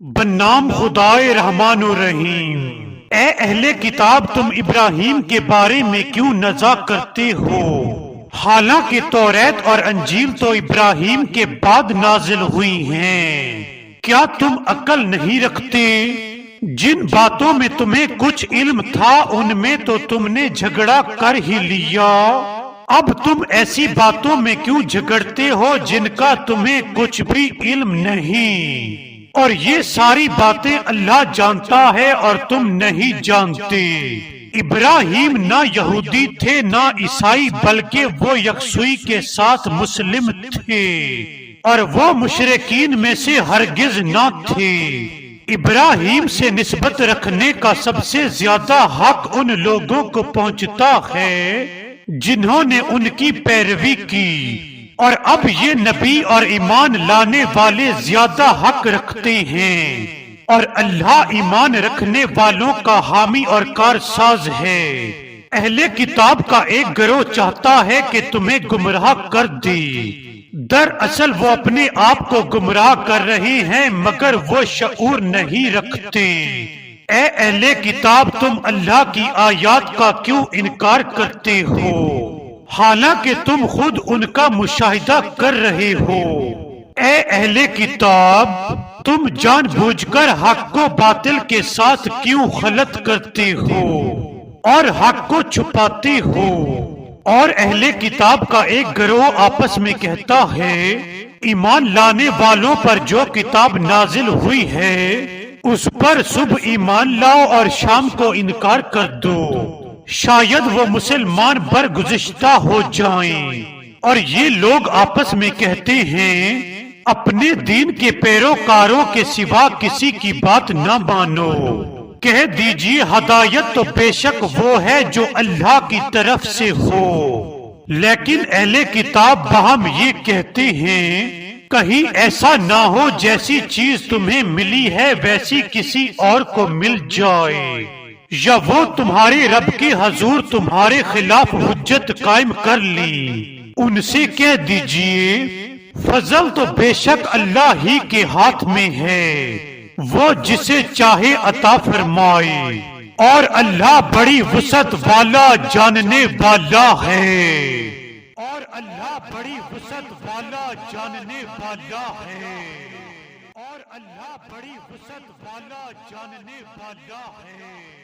بنام خدائے رحمان الرحیم۔ اے اہل کتاب، تم ابراہیم کے بارے میں کیوں نزاع کرتے ہو؟ حالانکہ توریت اور انجیل تو ابراہیم کے بعد نازل ہوئی ہیں۔ کیا تم عقل نہیں رکھتے؟ جن باتوں میں تمہیں کچھ علم تھا ان میں تو تم نے جھگڑا کر ہی لیا۔ اب تم ایسی باتوں میں کیوں جھگڑتے ہو جن کا تمہیں کچھ بھی علم نہیں؟ اور یہ ساری باتیں اللہ جانتا ہے اور تم نہیں جانتے۔ ابراہیم نہ یہودی تھے نہ عیسائی، بلکہ وہ یکسوئی کے ساتھ مسلم تھے، اور وہ مشرکین میں سے ہرگز نہ تھے۔ ابراہیم سے نسبت رکھنے کا سب سے زیادہ حق ان لوگوں کو پہنچتا ہے جنہوں نے ان کی پیروی کی، اور اب یہ نبی اور ایمان لانے والے زیادہ حق رکھتے ہیں، اور اللہ ایمان رکھنے والوں کا حامی اور کارساز ہے۔ اہل کتاب کا ایک گروہ چاہتا ہے کہ تمہیں گمراہ کر دے، دراصل وہ اپنے آپ کو گمراہ کر رہے ہیں مگر وہ شعور نہیں رکھتے۔ اے اہل کتاب، تم اللہ کی آیات کا کیوں انکار کرتے ہو حالانکہ تم خود ان کا مشاہدہ کر رہے ہو؟ اے اہل کتاب، تم جان بوجھ کر حق و باطل کے ساتھ کیوں خلط کرتے ہو اور حق کو چھپاتے ہو؟ اور اہل کتاب کا ایک گروہ آپس میں کہتا ہے، ایمان لانے والوں پر جو کتاب نازل ہوئی ہے اس پر صبح ایمان لاؤ اور شام کو انکار کر دو، شاید وہ مسلمان برگزشتہ ہو جائیں۔ اور یہ لوگ آپس میں کہتے ہیں، اپنے دین کے پیروکاروں کے سوا کسی کی بات نہ مانو۔ کہہ دیجئے، ہدایت تو بے شک وہ ہے جو اللہ کی طرف سے ہو۔ لیکن اہل کتاب باہم یہ کہتے ہیں، کہیں ایسا نہ ہو جیسی چیز تمہیں ملی ہے ویسی کسی اور کو مل جائے، یا وہ تمہارے رب کے حضور تمہارے خلاف حجت قائم کر لی۔ ان سے کہہ دیجئے، فضل تو بے شک اللہ ہی کے ہاتھ میں ہے، وہ جسے چاہے عطا فرمائے، اور اللہ بڑی وسعت والا جاننے والا ہے۔ اور اللہ بڑی وسعت والا جاننے والا ہے۔ اور اللہ بڑی وسعت والا جاننے والا ہے۔